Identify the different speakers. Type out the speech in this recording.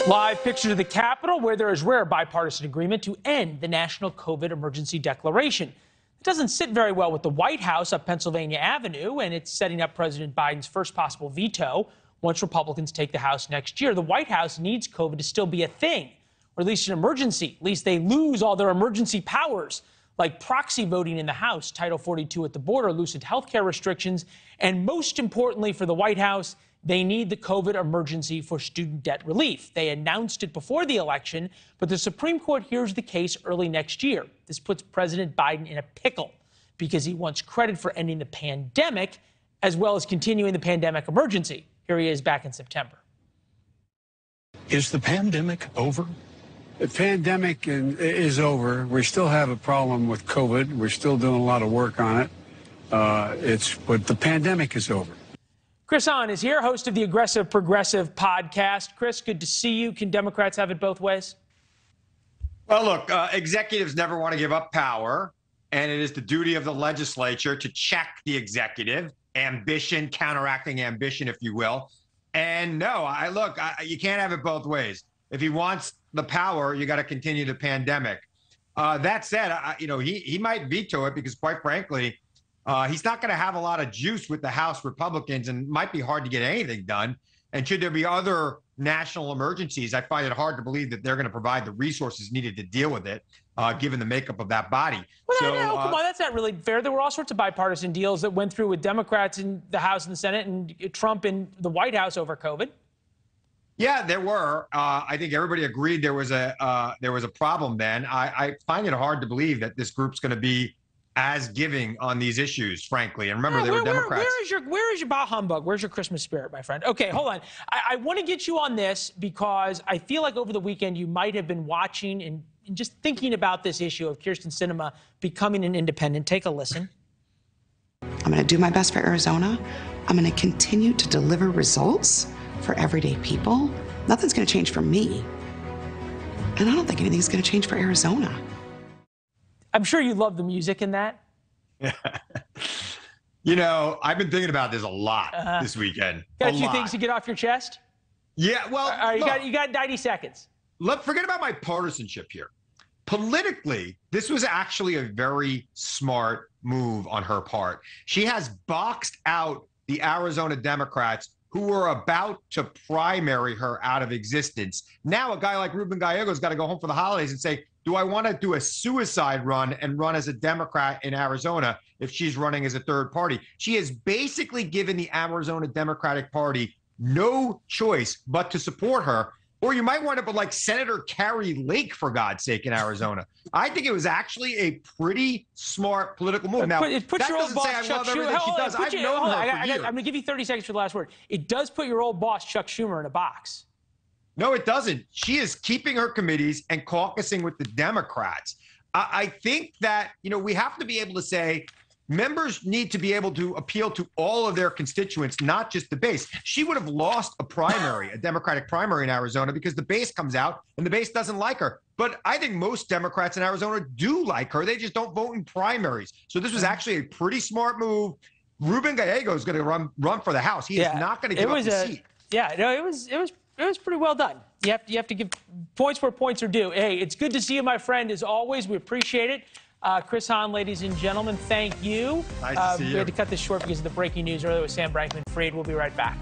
Speaker 1: Live picture of the Capitol, where there is rare bipartisan agreement to end the national COVID emergency declaration. It doesn't sit very well with the White House up Pennsylvania Avenue, and it's setting up President Biden's first possible veto once Republicans take the House next year. The White House needs COVID to still be a thing, or at least an emergency. At least they lose all their emergency powers, like proxy voting in the House, Title 42 at the border, loosened health care restrictions, and most importantly for the White House, they need the COVID emergency for student debt relief. They announced it before the election, but the Supreme Court hears the case early next year. This puts President Biden in a pickle because he wants credit for ending the pandemic as well as continuing the pandemic emergency. Here he is back in September.
Speaker 2: Is the pandemic over?
Speaker 3: The pandemic is over. We still have a problem with COVID. We're still doing a lot of work on it. But the pandemic is over.
Speaker 1: Chris Hahn is here, host of the Aggressive Progressive podcast. Chris, good to see you. Can Democrats have it both ways?
Speaker 4: Well, look, executives never want to give up power, and it is the duty of the legislature to check the executive, ambition, counteracting ambition, if you will. And no, you can't have it both ways. If he wants the power, you got to continue the pandemic. That said, he might veto it because, quite frankly, he's not going to have a lot of juice with the House Republicans, and might be hard to get anything done. And should there be other national emergencies, I find it hard to believe that they're going to provide the resources needed to deal with it, given the makeup of that body.
Speaker 1: Well, no, come on, that's not really fair. There were all sorts of bipartisan deals that went through with Democrats in the House and the Senate and Trump in the White House over COVID.
Speaker 4: Yeah, there were. I think everybody agreed there was a problem then. I find it hard to believe that this group's going to be as giving on these issues, frankly. And remember, they were Democrats.
Speaker 1: Where is your bah humbug? Where's your Christmas spirit, my friend? Okay, hold on. I want to get you on this because I feel like over the weekend you might have been watching and just thinking about this issue of Kyrsten Sinema becoming an independent. Take a listen.
Speaker 5: I'm going to do my best for Arizona. I'm going to continue to deliver results for everyday people. Nothing's going to change for me. And I don't think anything's going to change for Arizona.
Speaker 1: I'm sure you love the music in that.
Speaker 4: I've been thinking about this a lot this weekend.
Speaker 1: Got a few things to get off your chest?
Speaker 4: Yeah, well,
Speaker 1: all right, you got 90 seconds.
Speaker 4: Forget about my partisanship here. Politically, this was actually a very smart move on her part. She has boxed out the Arizona Democrats who were about to primary her out of existence. Now a guy like Ruben Gallego's got to go home for the holidays and say, do I want to do a suicide run and run as a Democrat in Arizona if she's running as a third party? She has basically given the Arizona Democratic Party no choice but to support her. Or you might wind up with like Senator Carrie Lake, for God's sake, in Arizona. I think it was actually a pretty smart political move. Now,
Speaker 1: it puts your old boss Chuck Schumer. I'm going to give you 30 seconds for the last word. It does put your old boss Chuck Schumer in a box.
Speaker 4: No, it doesn't. She is keeping her committees and caucusing with the Democrats. I think that, we have to be able to say members need to be able to appeal to all of their constituents, not just the base. She would have lost a primary, a Democratic primary in Arizona, because the base comes out and the base doesn't like her. But I think most Democrats in Arizona do like her. They just don't vote in primaries. So this was actually a pretty smart move. Ruben Gallego is going to run for the House. He is not going to give up the seat.
Speaker 1: Yeah, no, it was pretty well done. You have to give points where points are due. Hey, it's good to see you, my friend, as always. We appreciate it. Chris Hahn, ladies and gentlemen, thank you.
Speaker 4: Nice to see you.
Speaker 1: We had to cut this short because of the breaking news earlier with Sam Brankman-Fried. We'll be right back.